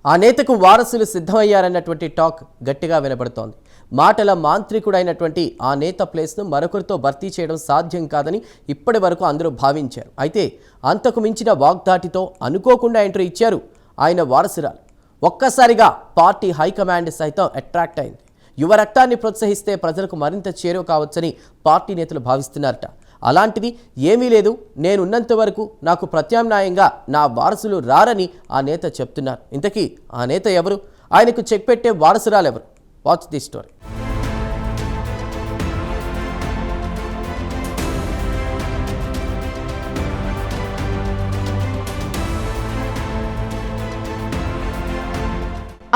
ఆ నేతకు వారసులు సిద్ధమయ్యారన్నటువంటి టాక్ గట్టిగా వినబడుతోంది. మాటల మాంత్రికుడైనటువంటి ఆ నేత ప్లేస్ను మరొకరితో భర్తీ చేయడం సాధ్యం కాదని ఇప్పటి వరకు అందరూ భావించారు. అయితే అంతకు మించిన వాగ్దాటితో అనుకోకుండా ఎంట్రీ ఇచ్చారు ఆయన వారసురాలు. ఒక్కసారిగా పార్టీ హైకమాండ్ సైతం అట్రాక్ట్ అయింది. యువ రక్తాన్ని ప్రోత్సహిస్తే ప్రజలకు మరింత చేరువ కావచ్చని పార్టీ నేతలు భావిస్తున్నారట. అలాంటిది ఏమీ లేదు, నేనున్నంత వరకు నాకు ప్రత్యామ్నాయంగా నా వారసులు రారని ఆ నేత చెప్తున్నారు. ఇంతకీ ఆ నేత ఎవరు? ఆయనకు చెక్ పెట్టే వారసురాలు ఎవరు? Watch the story.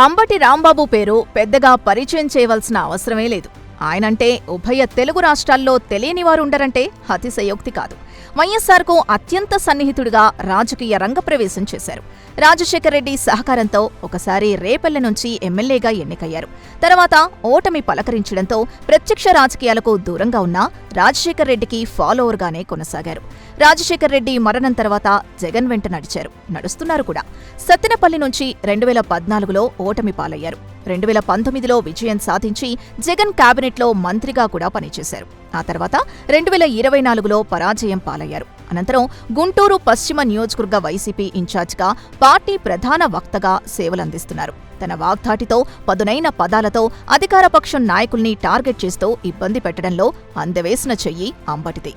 Ambati Rambabu పేరు పెద్దగా పరిచయం చేయవలసిన అవసరమే లేదు. ఆయనంటే ఉభయ తెలుగు రాష్ట్రాల్లో తెలియనివారుండరంటే అతిశయోక్తి కాదు. వైఎస్ఆర్కు అత్యంత సన్నిహితుడిగా రాజకీయ రంగప్రవేశం చేశారు. రాజశేఖర్ రెడ్డి సహకారంతో ఒకసారి రేపల్లె నుంచి ఎమ్మెల్యేగా ఎన్నికయ్యారు. తర్వాత ఓటమి పలకరించడంతో ప్రత్యక్ష రాజకీయాలకు దూరంగా ఉన్న రాజశేఖర్ రెడ్డికి ఫాలోవర్గానే కొనసాగారు. రాజశేఖర్ రెడ్డి మరణం తర్వాత జగన్ వెంట నడుస్తున్నారు కూడా. సత్తెనపల్లి నుంచి 2014లో ఓటమి పాలయ్యారు. 2019లో విజయం సాధించి జగన్ కేబినెట్లో మంత్రిగా కూడా పనిచేశారు. ఆ తర్వాత 2024లో పరాజయం పాలయ్యారు. అనంతరం గుంటూరు పశ్చిమ నియోజకవర్గ వైసీపీ ఇన్ఛార్జిగా పార్టీ ప్రధాన వక్తగా సేవలందిస్తున్నారు. తన వాగ్దాటితో పదునైన పదాలతో అధికారపక్షం నాయకుల్ని టార్గెట్ చేస్తూ ఇబ్బంది పెట్టడంలో అందవేసిన చెయ్యి అంబటిది.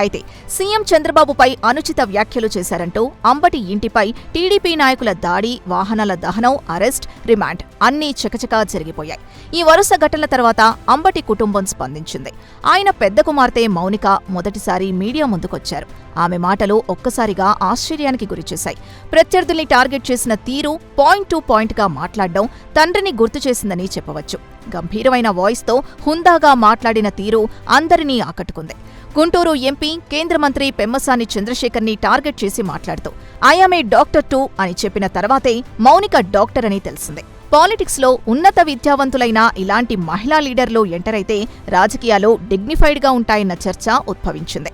అయితే సీఎం చంద్రబాబుపై అనుచిత వ్యాఖ్యలు చేశారంటూ అంబటి ఇంటిపై టీడీపీ నాయకుల దాడి, వాహనాల దహనం, అరెస్ట్, రిమాండ్ అన్నీ చకచకా జరిగిపోయాయి. ఈ వరుస ఘటనల తర్వాత అంబటి కుటుంబం స్పందించింది. ఆయన పెద్ద కుమార్తె మౌనిక మొదటిసారి మీడియా ముందుకొచ్చారు. ఆమె మాటలు ఒక్కసారిగా ఆశ్చర్యానికి గురిచేశాయి. ప్రత్యర్థుల్ని టార్గెట్ చేసిన తీరు, పాయింట్ టు పాయింట్గా మాట్లాడడం తండ్రిని గుర్తు చేసిందని చెప్పవచ్చు. గంభీరమైన వాయిస్తో హుందాగా మాట్లాడిన తీరు అందరినీ ఆకట్టుకుంది. గుంటూరు ఎంపీ, కేంద్ర మంత్రి పెమ్మసాని చంద్రశేఖర్ని టార్గెట్ చేసి మాట్లాడుతూ ఐయామ్ ఏ డాక్టర్ టూ అని చెప్పిన తర్వాతే మౌనిక డాక్టర్ అని తెలిసింది. పాలిటిక్స్లో ఉన్నత విద్యావంతులైన ఇలాంటి మహిళా లీడర్లు ఎంటరైతే రాజకీయాలు డిగ్నిఫైడ్గా ఉంటాయన్న చర్చ ఉద్భవించింది.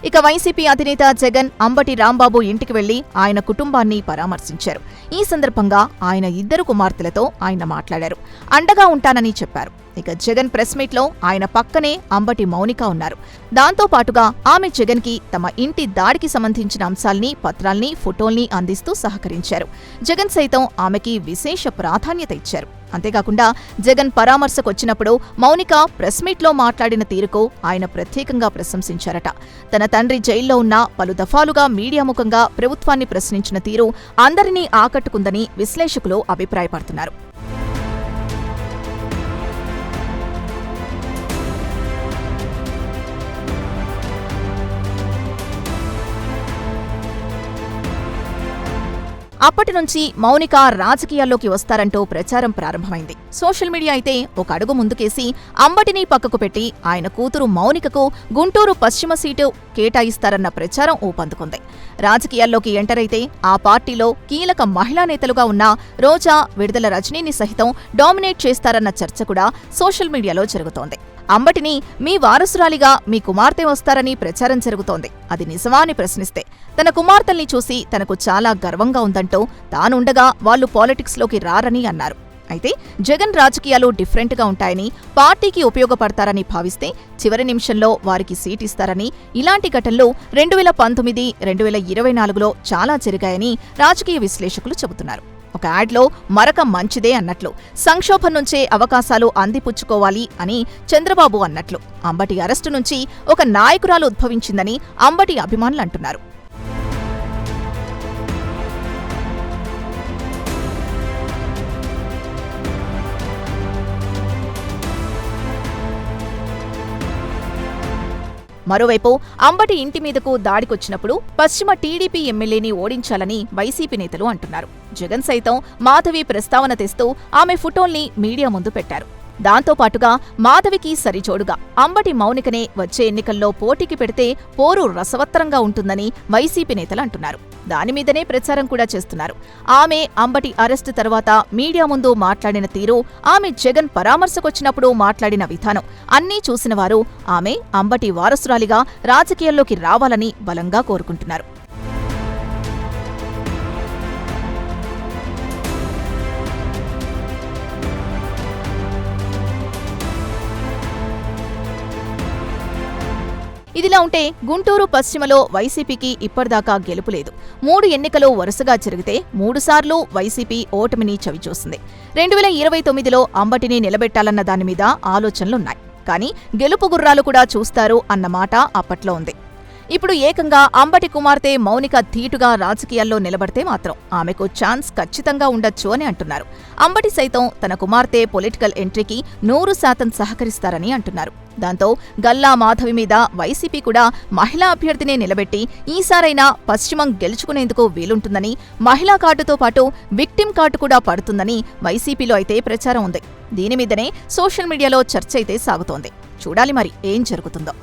ఇక వైసీపీ అధినేత జగన్ అంబటి రాంబాబు ఇంటికి వెళ్లి ఆయన కుటుంబాన్ని పరామర్శించారు. ఈ సందర్భంగా ఆయన 2 కుమార్తెలతో ఆయన మాట్లాడారు. అండగా ఉంటానని చెప్పారు. ఇక జగన్ ప్రెస్ మీట్లో ఆయన పక్కనే అంబటి మౌనిక ఉన్నారు. దాంతో పాటుగా ఆమె జగన్కి తమ ఇంటి దాడికి సంబంధించిన అంశాల్ని, పత్రాల్ని, ఫోటోల్ని అందిస్తూ సహకరించారు. జగన్ సైతం ఆమెకి విశేష ప్రాధాన్యత ఇచ్చారు. అంతేకాకుండా జగన్ పరామర్శకొచ్చినప్పుడు మౌనిక ప్రెస్ మీట్లో మాట్లాడిన తీరుకు ఆయన ప్రత్యేకంగా ప్రశంసించారట. తన తండ్రి జైల్లో ఉన్న పలు దఫాలుగా మీడియా ముఖంగా ప్రభుత్వాన్ని ప్రశ్నించిన తీరు అందరినీ ఆకట్టుకుందని విశ్లేషకులు అభిప్రాయపడుతున్నారు. అప్పటి నుంచి మౌనిక రాజకీయాల్లోకి వస్తారంటూ ప్రచారం ప్రారంభమైంది. సోషల్ మీడియా అయితే ఒక అడుగు ముందుకేసి అంబటిని పక్కకు పెట్టి ఆయన కూతురు మౌనికకు గుంటూరు పశ్చిమ సీటు కేటాయిస్తారన్న ప్రచారం ఊపందుకుంది. రాజకీయాల్లోకి ఎంటరైతే ఆ పార్టీలో కీలక మహిళా నేతలుగా ఉన్న రోజా, విడుదల రజనీని సహితం డామినేట్ చేస్తారన్న చర్చ కూడా సోషల్ మీడియాలో జరుగుతోంది. అంబటిని మీ వారసురాలిగా మీ కుమార్తె వస్తారని ప్రచారం జరుగుతోంది. అది నిజమా అని ప్రశ్నిస్తే తన కుమార్తెల్ని చూసి తనకు చాలా గర్వంగా ఉందంటూ తానుండగా వాళ్లు పాలిటిక్స్లోకి రారని అన్నారు. అయితే జగన్ రాజకీయాలు డిఫరెంట్గా ఉంటాయని, పార్టీకి ఉపయోగపడతారని భావిస్తే చివరి నిమిషంలో వారికి సీటిస్తారని, ఇలాంటి ఘటనలు 2019, 2024లో చాలా జరిగాయని రాజకీయ విశ్లేషకులు చెబుతున్నారు. ఒక యాడ్లో మరక మంచిదే అన్నట్లు, సంక్షోభం నుంచే అవకాశాలు అందిపుచ్చుకోవాలి అని చంద్రబాబు అన్నట్లు అంబటి అరెస్టు నుంచి ఒక నాయకురాలు ఉద్భవించిందని అంబటి అభిమానులు అంటున్నారు. మరోవైపు అంబటి ఇంటి మీదకు దాడికొచ్చినప్పుడు పశ్చిమ టీడీపీ ఎమ్మెల్యేని ఓడించాలని వైసీపీ నేతలు అంటున్నారు. జగన్ సైతం మాధవి ప్రస్తావన తెస్తూ ఆమె ఫోటోల్ని మీడియా ముందు పెట్టారు. దాంతో పాటుగా మాధవికి సరిజోడుగా అంబటి మౌనికనే వచ్చే ఎన్నికల్లో పోటీకి పెడితే పోరు రసవత్తరంగా ఉంటుందని వైసీపీ నేతలు అంటున్నారు. దానిమీదనే ప్రచారం కూడా చేస్తున్నారు. ఆమె అంబటి అరెస్టు తర్వాత మీడియా ముందు మాట్లాడిన తీరు, ఆమె జగన్ పరామర్శకొచ్చినప్పుడు మాట్లాడిన విధానం అన్నీ చూసిన వారు ఆమె అంబటి వారసురాలిగా రాజకీయాల్లోకి రావాలని బలంగా కోరుకుంటున్నారు. ఇదిలా ఉంటే గుంటూరు పశ్చిమలో వైసీపీకి ఇప్పటిదాకా గెలుపు లేదు. 3 ఎన్నికలు వరుసగా జరిగితే 3 సార్లు వైసీపీ ఓటమిని చవిచూసింది. 2029లో అంబటిని నిలబెట్టాలన్న దానిమీద ఆలోచనలున్నాయి. కానీ గెలుపు గుర్రాలు కూడా చూస్తారు అన్నమాట అప్పట్లో ఉంది. ఇప్పుడు ఏకంగా అంబటి కుమార్తె మౌనిక ధీటుగా రాజకీయాల్లో నిలబడితే మాత్రం ఆమెకు ఛాన్స్ ఖచ్చితంగా ఉండొచ్చు అని అంటున్నారు. అంబటి సైతం తన కుమార్తె పొలిటికల్ ఎంట్రీకి 100% సహకరిస్తారని అంటున్నారు. దాంతో గల్లా మాధవి మీద వైసీపీ కూడా మహిళా అభ్యర్థినే నిలబెట్టి ఈసారైనా పశ్చిమం గెలుచుకునేందుకు వీలుంటుందని, మహిళా కార్డుతో పాటు విక్టిమ్ కార్డు కూడా పడుతుందని వైసీపీలో అయితే ప్రచారం ఉంది. దీని మీదనే సోషల్ మీడియాలో చర్చ అయితే సాగుతోంది. చూడాలి మరి ఏం జరుగుతుందో.